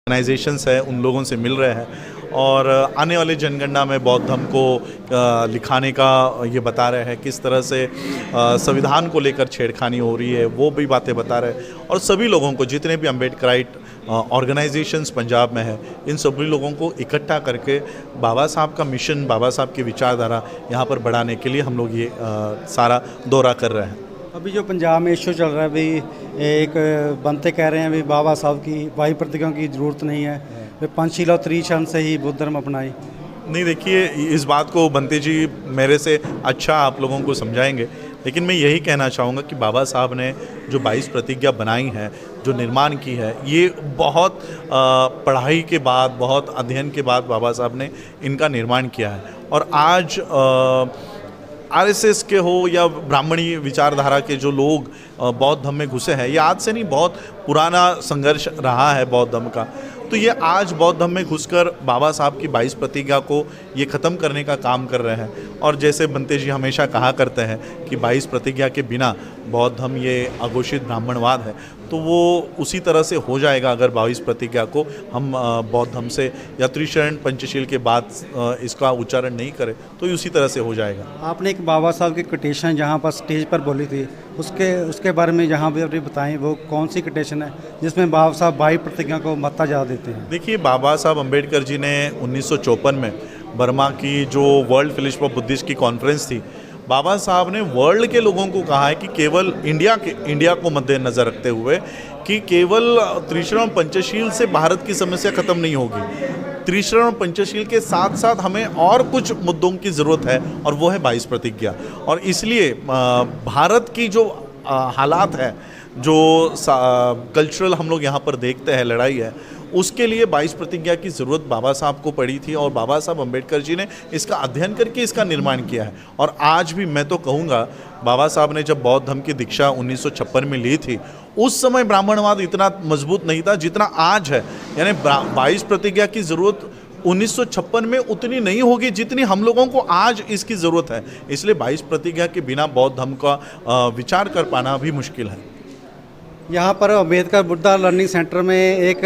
Organisations है उन लोगों से मिल रहे हैं और आने वाले जनगणना में बौद्ध धर्म को लिखाने का ये बता रहे हैं, किस तरह से संविधान को लेकर छेड़खानी हो रही है वो भी बातें बता रहे हैं। और सभी लोगों को, जितने भी अम्बेडकराइट ऑर्गेनाइजेशंस पंजाब में है, इन सभी लोगों को इकट्ठा करके बाबा साहब का मिशन, बाबा साहब की विचारधारा यहाँ पर बढ़ाने के लिए हम लोग ये सारा दौरा कर रहे हैं। अभी जो पंजाब में इशू चल रहा है, भी एक बनते कह रहे हैं भी बाबा साहब की वायु प्रतिज्ञा की ज़रूरत नहीं है, वे पंचशील और त्रिशरण से ही बुद्ध धर्म अपनाई। नहीं, देखिए, इस बात को बनते जी मेरे से अच्छा आप लोगों को समझाएंगे, लेकिन मैं यही कहना चाहूँगा कि बाबा साहब ने जो 22 प्रतिज्ञा बनाई हैं, जो निर्माण की है, ये बहुत पढ़ाई के बाद, बहुत अध्ययन के बाद बाबा साहब ने इनका निर्माण किया है। और आज आरएसएस के हो या ब्राह्मणी विचारधारा के जो लोग बौद्ध धर्म में घुसे हैं, ये आज से नहीं, बहुत पुराना संघर्ष रहा है बौद्ध धर्म का। तो ये आज बौद्ध धर्म में घुसकर बाबा साहब की 22 प्रतिज्ञा को ये ख़त्म करने का काम कर रहे हैं। और जैसे बनते जी हमेशा कहा करते हैं कि 22 प्रतिज्ञा के बिना बौद्ध धर्म ये अघोषित ब्राह्मणवाद है, तो वो उसी तरह से हो जाएगा अगर 22 प्रतिज्ञा को हम बौद्ध धर्म से या त्रिशरण पंचशील के बाद इसका उच्चारण नहीं करें तो ये उसी तरह से हो जाएगा। आपने एक बाबा साहब की कोटेशन जहाँ पर स्टेज पर बोली थी, उसके बारे में जहाँ भी अभी बताएं, वो कौन सी कोटेशन है जिसमें बाबा साहब 22 प्रतिज्ञा को महत्ता ज़्यादा देते हैं? देखिए, बाबा साहब अम्बेडकर जी ने 1954 में बर्मा की जो वर्ल्ड फेलोशिप ऑफ बुद्धिस्ट की कॉन्फ्रेंस थी, बाबा साहब ने वर्ल्ड के लोगों को कहा है कि केवल इंडिया को मद्देनज़र रखते हुए कि केवल त्रिशरण पंचशील से भारत की समस्या ख़त्म नहीं होगी। त्रिशरण पंचशील के साथ साथ हमें और कुछ मुद्दों की ज़रूरत है और वो है 22 प्रतिज्ञा। और इसलिए भारत की जो हालात है, जो कल्चरल हम लोग यहाँ पर देखते हैं लड़ाई है, उसके लिए 22 प्रतिज्ञा की ज़रूरत बाबा साहब को पड़ी थी और बाबा साहब अम्बेडकर जी ने इसका अध्ययन करके इसका निर्माण किया है। और आज भी मैं तो कहूँगा, बाबा साहब ने जब बौद्ध धर्म की दीक्षा 1956 में ली थी, उस समय ब्राह्मणवाद इतना मजबूत नहीं था जितना आज है। यानी 22 प्रतिज्ञा की ज़रूरत 1956 में उतनी नहीं होगी जितनी हम लोगों को आज इसकी ज़रूरत है। इसलिए 22 प्रतिज्ञा के बिना बौद्ध धर्म का विचार कर पाना भी मुश्किल है। यहाँ पर अम्बेडकर बुद्धा लर्निंग सेंटर में एक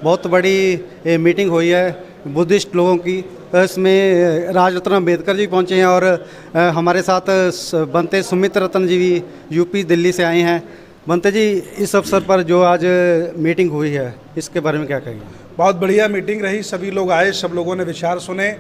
बहुत बड़ी मीटिंग हुई है बुद्धिस्ट लोगों की। इसमें राजरत्न अम्बेडकर जी पहुँचे हैं और हमारे साथ बनते सुमित रतन जी भी यूपी दिल्ली से आए हैं। बनते जी, इस अवसर पर जो आज मीटिंग हुई है, इसके बारे में क्या कहेंगे? बहुत बढ़िया मीटिंग रही, सभी लोग आए, सब लोगों ने विचार सुने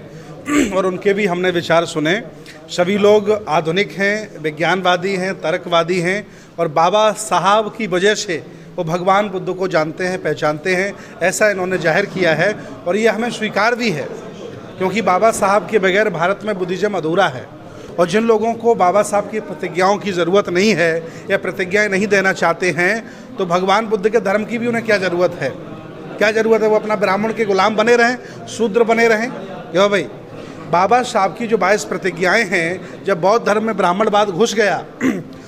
और उनके भी हमने विचार सुने। सभी लोग आधुनिक हैं, विज्ञानवादी हैं, तर्कवादी हैं और बाबा साहब की वजह से वो भगवान बुद्ध को जानते हैं, पहचानते हैं, ऐसा इन्होंने जाहिर किया है। और ये हमें स्वीकार भी है, क्योंकि बाबा साहब के बगैर भारत में बुद्धिज़्म अधूरा है। और जिन लोगों को बाबा साहब की प्रतिज्ञाओं की ज़रूरत नहीं है या प्रतिज्ञाएं नहीं देना चाहते हैं, तो भगवान बुद्ध के धर्म की भी उन्हें क्या ज़रूरत है? क्या ज़रूरत है? वो अपना ब्राह्मण के गुलाम बने रहें, शूद्र बने रहें? क्यों भाई? बाबा साहब की जो 22 प्रतिज्ञाएं हैं, जब बौद्ध धर्म में ब्राह्मणवाद घुस गया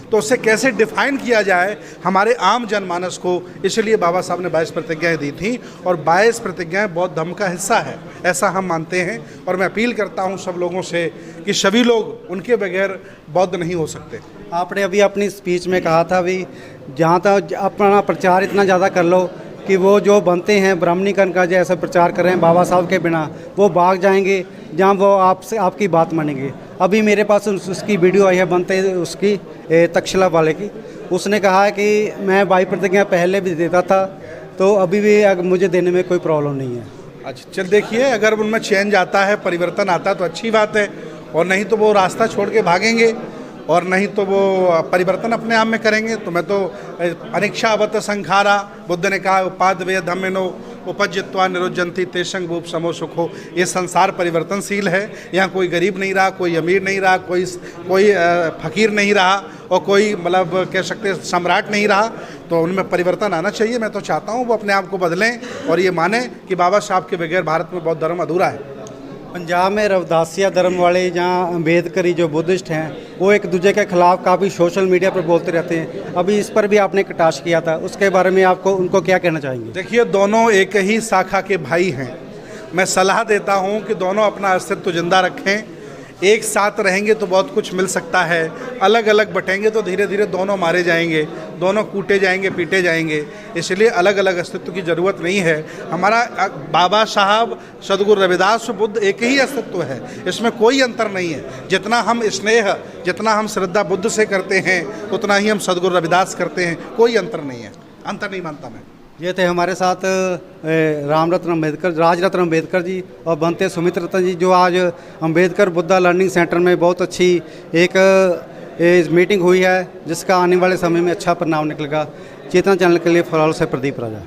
तो उससे कैसे डिफाइन किया जाए हमारे आम जनमानस को, इसलिए बाबा साहब ने 22 प्रतिज्ञाएं दी थी। और 22 प्रतिज्ञाएं बौद्ध धर्म का हिस्सा है, ऐसा हम मानते हैं। और मैं अपील करता हूं सब लोगों से कि सभी लोग उनके बगैर बौद्ध नहीं हो सकते। आपने अभी अपनी स्पीच में कहा था भी जहाँ तक अपना प्रचार इतना ज़्यादा कर लो कि वो जो बनते हैं ब्राह्मणीकरण का जैसा प्रचार कर रहे हैं बाबा साहब के बिना, वो भाग जाएंगे जहाँ वो आपसे आपकी बात मानेंगे। अभी मेरे पास उसकी वीडियो आई है बनते उसकी तक्षशिला वाले की। उसने कहा है कि मैं 22 प्रतिज्ञा पहले भी देता था, तो अभी भी मुझे देने में कोई प्रॉब्लम नहीं है। अच्छा, चल देखिए, अगर उनमें चेंज आता है, परिवर्तन आता है तो अच्छी बात है, और नहीं तो वो रास्ता छोड़ के भागेंगे और नहीं तो वो परिवर्तन अपने आप में करेंगे। तो मैं तो अनिच्छावत संखारा, बुद्ध ने कहा उपाद वे धम्मिनो उपज्यत्वा निरुज्जन्ति तेषंग भूप समो सुखो। ये संसार परिवर्तनशील है, यहाँ कोई गरीब नहीं रहा, कोई अमीर नहीं रहा, कोई फकीर नहीं रहा और कोई मतलब कह सकते सम्राट नहीं रहा। तो उनमें परिवर्तन आना चाहिए। मैं तो चाहता हूँ वो अपने आप को बदलें और ये माने कि बाबा साहब के बगैर भारत में बौद्ध धर्म अधूरा है। पंजाब में रविदासिया धर्म वाले जहाँ अम्बेडकरी जो बुद्धिस्ट हैं, वो एक दूसरे के खिलाफ काफ़ी सोशल मीडिया पर बोलते रहते हैं। अभी इस पर भी आपने कटाक्ष किया था, उसके बारे में आपको उनको क्या कहना चाहेंगे? देखिए, दोनों एक ही शाखा के भाई हैं। मैं सलाह देता हूं कि दोनों अपना अस्तित्व जिंदा रखें, एक साथ रहेंगे तो बहुत कुछ मिल सकता है, अलग अलग बटेंगे तो धीरे धीरे दोनों मारे जाएंगे, दोनों कूटे जाएंगे, पीटे जाएंगे। इसलिए अलग अलग अस्तित्व की ज़रूरत नहीं है। हमारा बाबा साहब, सदगुरु रविदास, बुद्ध एक ही अस्तित्व है, इसमें कोई अंतर नहीं है। जितना हम स्नेह, जितना हम श्रद्धा बुद्ध से करते हैं उतना ही हम सदगुरु रविदास करते हैं, कोई अंतर नहीं है, अंतर नहीं मानता मैं। ये थे हमारे साथ रामरत्न अम्बेडकर, राजरत्न अम्बेडकर जी और बनते सुमित रत्न जी, जो आज अम्बेडकर बुद्धा लर्निंग सेंटर में बहुत अच्छी एक मीटिंग हुई है, जिसका आने वाले समय में अच्छा परिणाम निकलेगा। चेतना चैनल के लिए फरहाल से प्रदीप राजा।